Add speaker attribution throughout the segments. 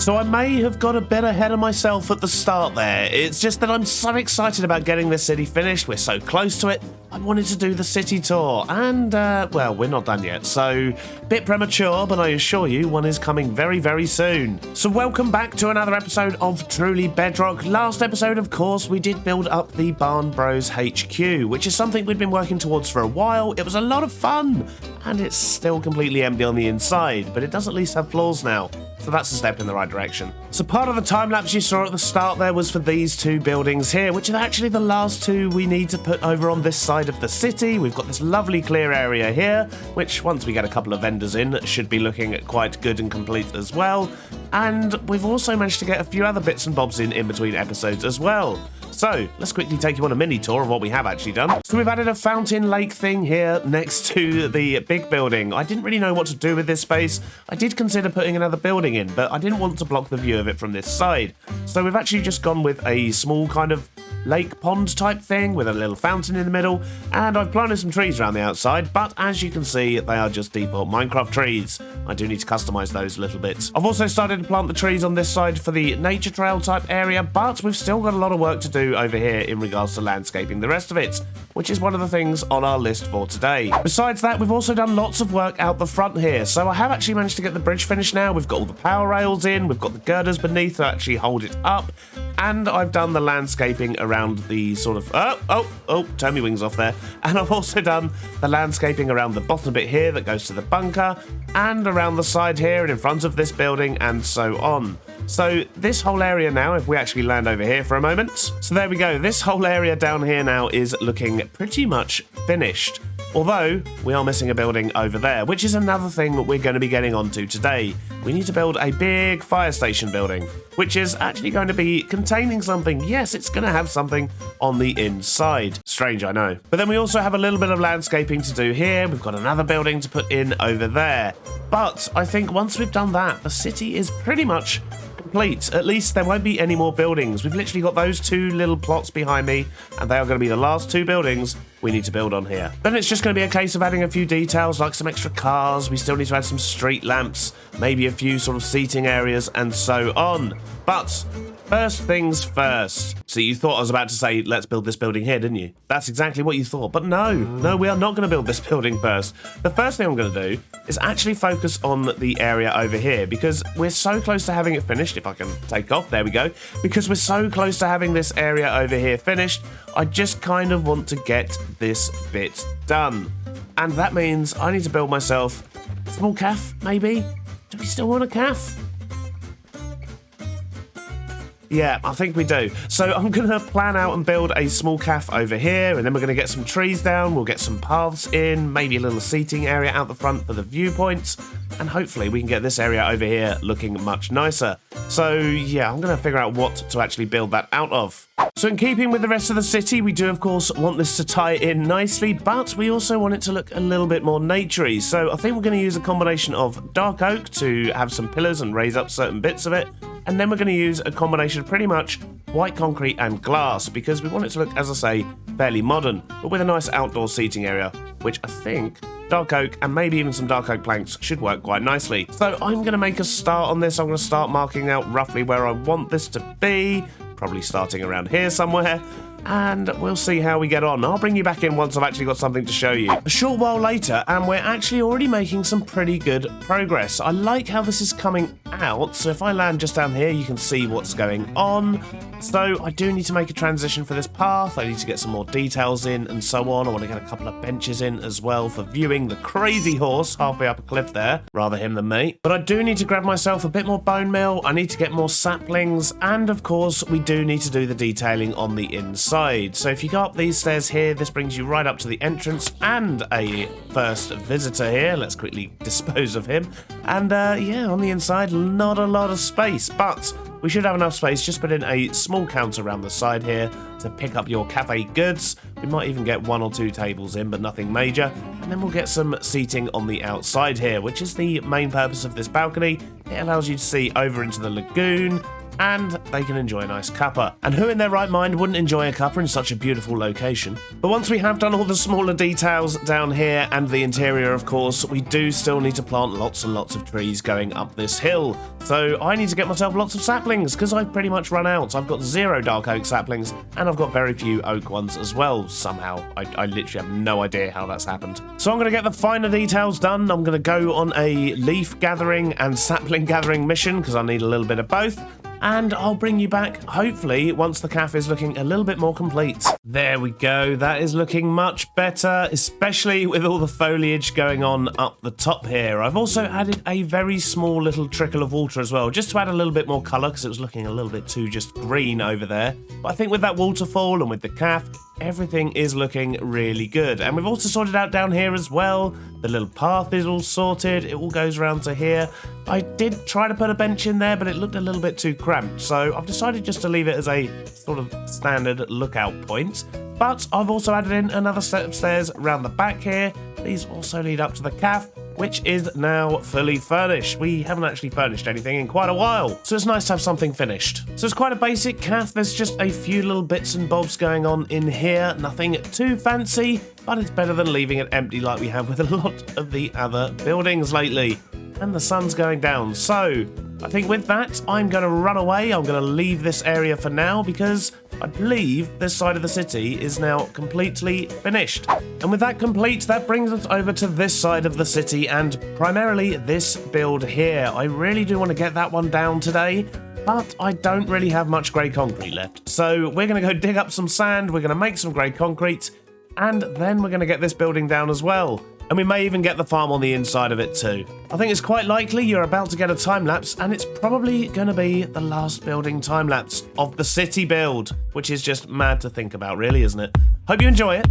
Speaker 1: So I may have got a bit ahead of myself at the start there. It's just that I'm so excited about getting this city finished. We're so close to it. I wanted to do the city tour and, well, we're not done yet. So, bit premature, but I assure you one is coming very, very soon. So welcome back to another episode of Truly Bedrock. Last episode, of course, we did build up the Barn Bros HQ, which is something we'd been working towards for a while. It was a lot of fun, and it's still completely empty on the inside, but it does at least have floors now. So that's a step in the right direction. So part of the time lapse you saw at the start there was for these two buildings here, which are actually the last two we need to put over on this side of the city. We've got this lovely clear area here, which once we get a couple of vendors in, should be looking quite good and complete as well. And we've also managed to get a few other bits and bobs in between episodes as well. So, let's quickly take you on a mini tour of what we have actually done. So we've added a fountain lake thing here next to the big building. I didn't really know what to do with this space. I did consider putting another building in, but I didn't want to block the view of it from this side. So we've actually just gone with a small kind of lake pond type thing with a little fountain in the middle, and I've planted some trees around the outside, but as you can see, they are just default Minecraft trees. I do need to customize those a little bit. I've also started to plant the trees on this side for the nature trail type area, but we've still got a lot of work to do over here in regards to landscaping the rest of it, which is one of the things on our list for today. Besides that, we've also done lots of work out the front here, so I have actually managed to get the bridge finished now. We've got all the power rails in, we've got the girders beneath to actually hold it up, and I've done the landscaping around the sort of, turn my wings off there. And I've also done the landscaping around the bottom bit here that goes to the bunker, and around the side here and in front of this building, and so on. So this whole area now, if we actually land over here for a moment, so there we go, this whole area down here now is looking pretty much finished. Although, we are missing a building over there, which is another thing that we're going to be getting onto today. We need to build a big fire station building, which is actually going to be containing something. Yes, it's going to have something on the inside. Strange, I know. But then we also have a little bit of landscaping to do here. We've got another building to put in over there. But I think once we've done that, the city is pretty much complete. At least there won't be any more buildings. We've literally got those two little plots behind me, and they are going to be the last two buildings we need to build on here. Then it's just going to be a case of adding a few details like some extra cars. We still need to add some street lamps, maybe a few sort of seating areas, and so on. But first things first. So you thought I was about to say, let's build this building here, didn't you? That's exactly what you thought. But no, we are not going to build this building first. The first thing I'm going to do is actually focus on the area over here, because we're so close to having it finished. If I can take off, there we go. Because we're so close to having this area over here finished, I just kind of want to get this bit done. And that means I need to build myself a small cafe, maybe? Do we still want a cafe? Yeah, I think we do. So I'm going to plan out and build a small cafe over here, and then we're going to get some trees down, we'll get some paths in, maybe a little seating area out the front for the viewpoints, and hopefully we can get this area over here looking much nicer. So yeah, I'm going to figure out what to actually build that out of. So in keeping with the rest of the city, we do of course want this to tie in nicely, but we also want it to look a little bit more naturey. So I think we're going to use a combination of dark oak to have some pillars and raise up certain bits of it. And then we're going to use a combination of pretty much white concrete and glass, because we want it to look, as I say, fairly modern, but with a nice outdoor seating area, which I think dark oak and maybe even some dark oak planks should work quite nicely. So I'm going to make a start on this. I'm going to start marking out roughly where I want this to be, probably starting around here somewhere. And we'll see how we get on. I'll bring you back in once I've actually got something to show you. A short while later, and we're actually already making some pretty good progress. I like how this is coming out, so if I land just down here, you can see what's going on. So I do need to make a transition for this path. I need to get some more details in and so on. I want to get a couple of benches in as well for viewing the crazy horse halfway up a cliff there. Rather him than me. But I do need to grab myself a bit more bone meal. I need to get more saplings. And of course, we do need to do the detailing on the inside. So if you go up these stairs here, this brings you right up to the entrance and a first visitor here. Let's quickly dispose of him. And yeah, on the inside, not a lot of space, but we should have enough space. Just put in a small counter around the side here to pick up your cafe goods. We might even get 1 or 2 tables in, but nothing major. And then we'll get some seating on the outside here, which is the main purpose of this balcony. It allows you to see over into the lagoon, and they can enjoy a nice cuppa. And who in their right mind wouldn't enjoy a cuppa in such a beautiful location? But once we have done all the smaller details down here and the interior, of course, we do still need to plant lots and lots of trees going up this hill. So I need to get myself lots of saplings because I've pretty much run out. I've got 0 dark oak saplings and I've got very few oak ones as well somehow. I literally have no idea how that's happened. So I'm going to get the finer details done. I'm going to go on a leaf gathering and sapling gathering mission because I need a little bit of both. And I'll bring you back, hopefully, once the cafe is looking a little bit more complete. There we go. That is looking much better, especially with all the foliage going on up the top here. I've also added a very small little trickle of water as well, just to add a little bit more colour, because it was looking a little bit too just green over there. But I think with that waterfall and with the cafe, everything is looking really good. And we've also sorted out down here as well. The little path is all sorted. It all goes around to here. I did try to put a bench in there, but it looked a little bit too cramped. So I've decided just to leave it as a sort of standard lookout point. But I've also added in another set of stairs around the back here. These also lead up to the cafe, which is now fully furnished. We haven't actually furnished anything in quite a while, so it's nice to have something finished. So it's quite a basic cafe. There's just a few little bits and bobs going on in here. Nothing too fancy, but it's better than leaving it empty like we have with a lot of the other buildings lately. And the sun's going down, so I think with that, I'm going to run away. I'm going to leave this area for now because I believe this side of the city is now completely finished. And with that complete, that brings us over to this side of the city and primarily this build here. I really do want to get that one down today, but I don't really have much grey concrete left. So we're going to go dig up some sand, we're going to make some grey concrete, and then we're going to get this building down as well. And we may even get the farm on the inside of it too. I think it's quite likely you're about to get a time-lapse, and it's probably going to be the last building time-lapse of the city build, which is just mad to think about, really, isn't it? Hope you enjoy it.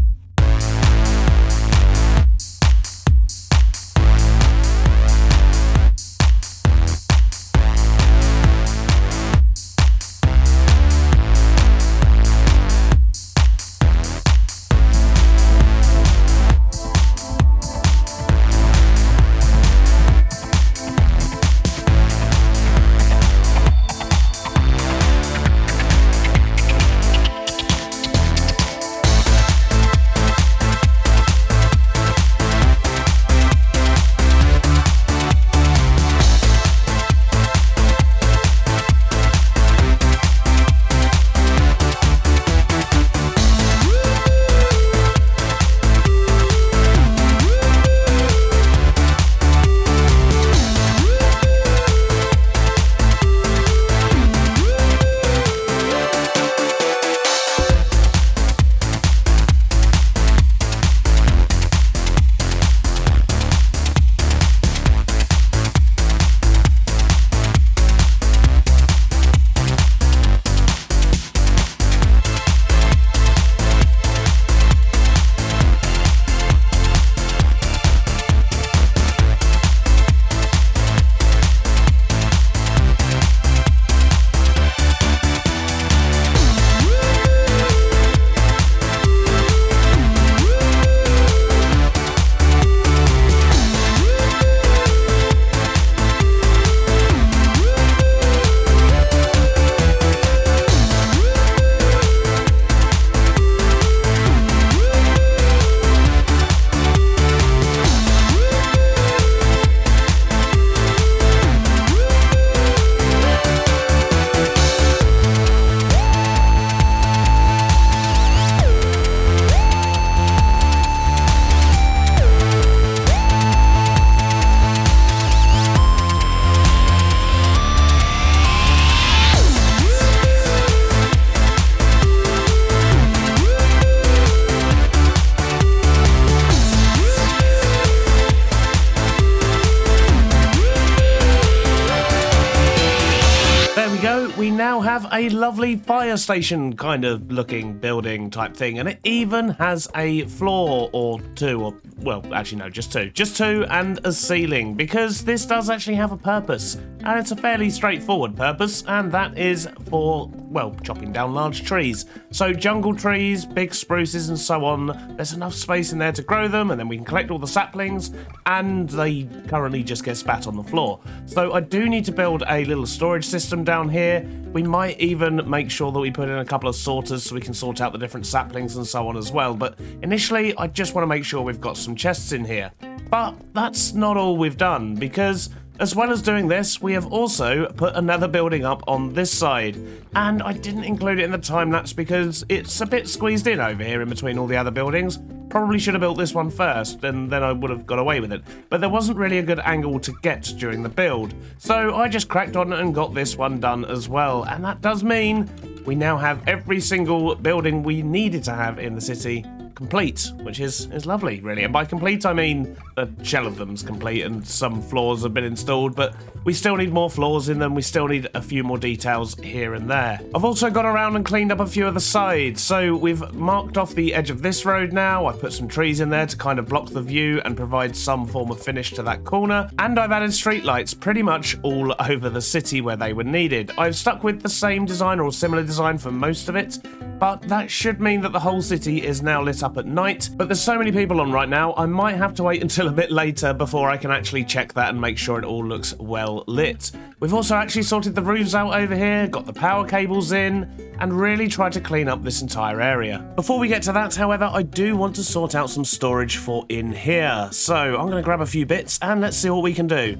Speaker 1: have a lovely fire station kind of looking building type thing, and it even has a floor or two, or well, actually no, just two, and a ceiling, because this does actually have a purpose, and it's a fairly straightforward purpose, and that is for, well, chopping down large trees. So jungle trees, big spruces and so on, there's enough space in there to grow them, and then we can collect all the saplings, and they currently just get spat on the floor. So I do need to build a little storage system down here. We might even make sure that we put in a couple of sorters so we can sort out the different saplings and so on as well. But initially, I just want to make sure we've got some chests in here. But that's not all we've done, because as well as doing this, we have also put another building up on this side. And I didn't include it in the time-lapse because it's a bit squeezed in over here in between all the other buildings. Probably should have built this one first, and then I would have got away with it. But there wasn't really a good angle to get during the build. So I just cracked on and got this one done as well. And that does mean we now have every single building we needed to have in the city complete, which is lovely, really. And by complete, I mean the shell of them's complete and some floors have been installed, but we still need more floors in them. We still need a few more details here and there. I've also gone around and cleaned up a few of the sides. So we've marked off the edge of this road now. I've put some trees in there to kind of block the view and provide some form of finish to that corner. And I've added streetlights pretty much all over the city where they were needed. I've stuck with the same design or similar design for most of it, but that should mean that the whole city is now lit up at night. But there's so many people on right now, I might have to wait until a bit later before I can actually check that and make sure it all looks well lit. We've also actually sorted the roofs out over here, got the power cables in, and really tried to clean up this entire area. Before we get to that, however, I do want to sort out some storage for in here. So I'm going to grab a few bits and let's see what we can do.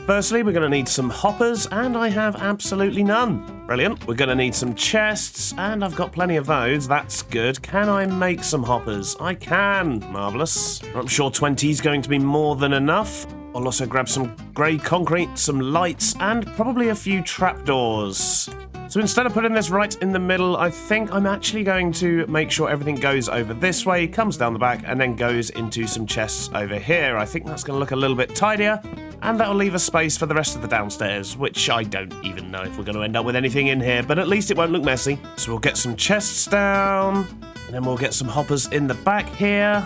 Speaker 1: Firstly, we're going to need some hoppers, and I have absolutely none. Brilliant. We're going to need some chests, and I've got plenty of those. That's good. Can I make some hoppers? I can. Marvellous. I'm sure 20 is going to be more than enough. I'll also grab some grey concrete, some lights, and probably a few trapdoors. So instead of putting this right in the middle, I think I'm actually going to make sure everything goes over this way, comes down the back, and then goes into some chests over here. I think that's going to look a little bit tidier, and that'll leave a space for the rest of the downstairs, which I don't even know if we're going to end up with anything in here, but at least it won't look messy. So we'll get some chests down, and then we'll get some hoppers in the back here.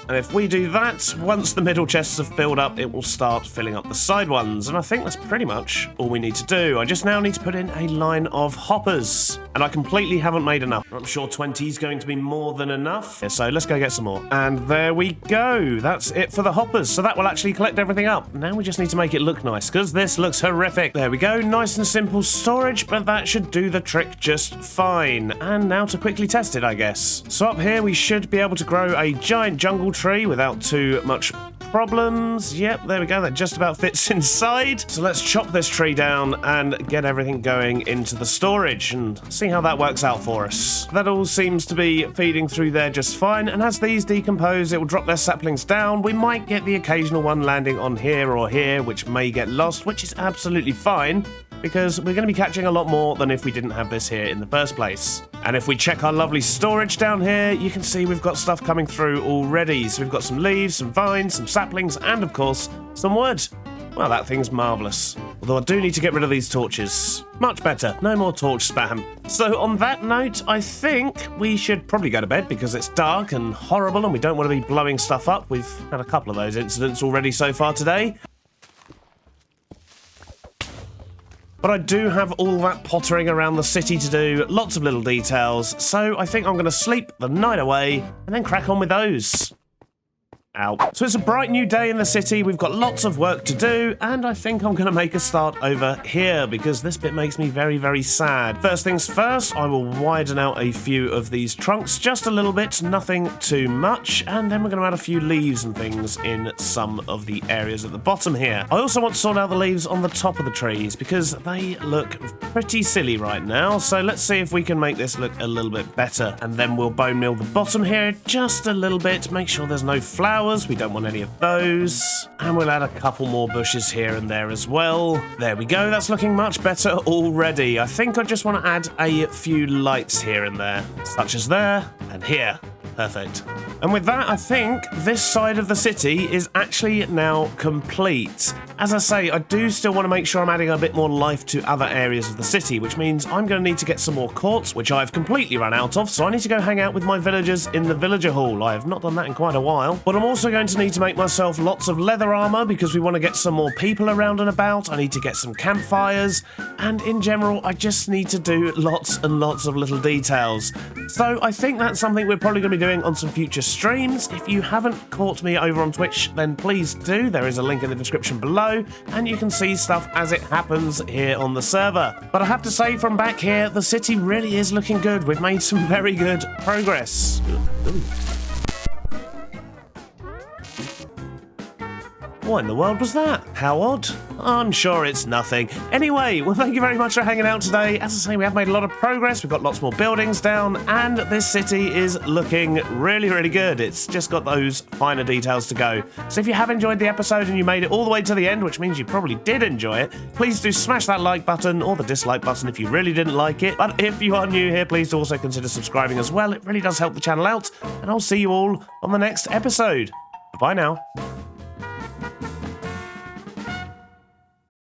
Speaker 1: And if we do that, once the middle chests have filled up, it will start filling up the side ones. And I think that's pretty much all we need to do. I just now need to put in a line of hoppers. And I completely haven't made enough. I'm sure 20 is going to be more than enough. So let's go get some more. And there we go. That's it for the hoppers. So that will actually collect everything up. Now we just need to make it look nice, because this looks horrific. There we go. Nice and simple storage, but that should do the trick just fine. And now to quickly test it, I guess. So up here, we should be able to grow a giant jungle tree without too much problems. Yep, there we go. That just about fits inside. So let's chop this tree down and get everything going into the storage and see how that works out for us. That all seems to be feeding through there just fine, and as these decompose, it will drop their saplings down. We might get the occasional one landing on here or here, which may get lost, which is absolutely fine, because we're going to be catching a lot more than if we didn't have this here in the first place. And if we check our lovely storage down here, you can see we've got stuff coming through already. So we've got some leaves, some vines, some saplings, and of course, some wood. Well, that thing's marvellous. Although I do need to get rid of these torches. Much better. No more torch spam. So on that note, I think we should probably go to bed because it's dark and horrible and we don't want to be blowing stuff up. We've had a couple of those incidents already so far today. But I do have all that pottering around the city to do, lots of little details, so I think I'm going to sleep the night away and then crack on with those. Ow. So it's a bright new day in the city, we've got lots of work to do, and I think I'm going to make a start over here, because this bit makes me very, very sad. First things first, I will widen out a few of these trunks, just a little bit, nothing too much, and then we're going to add a few leaves and things in some of the areas at the bottom here. I also want to sort out the leaves on the top of the trees, because they look pretty silly right now, so let's see if we can make this look a little bit better. And then we'll bone meal the bottom here just a little bit, make sure there's no flowers. We don't want any of those. And we'll add a couple more bushes here and there as well. There we go. That's looking much better already. I think I just want to add a few lights here and there, such as there and here. Perfect. And with that, I think this side of the city is actually now complete. as I say, I do still want to make sure I'm adding a bit more life to other areas of the city, which means I'm going to need to get some more courts, which I've completely run out of, so I need to go hang out with my villagers in the villager hall. I have not done that in quite a while. But I'm also going to need to make myself lots of leather armor because we want to get some more people around and about. I need to get some campfires, and in general, I just need to do lots and lots of little details. So I think that's something we're probably going to be doing on some future streams. If you haven't caught me over on Twitch, then please do. There is a link in the description below, and you can see stuff as it happens here on the server. But I have to say, from back here, the city really is looking good. We've made some very good progress. Ooh. What in the world was that? How odd. I'm sure it's nothing. Anyway, well, thank you very much for hanging out today. As I say, we have made a lot of progress. We've got lots more buildings down, and this city is looking really, really good. It's just got those finer details to go. So if you have enjoyed the episode and you made it all the way to the end, which means you probably did enjoy it, please do smash that like button or the dislike button if you really didn't like it. But if you are new here, please do also consider subscribing as well. It really does help the channel out, and I'll see you all on the next episode. Bye now.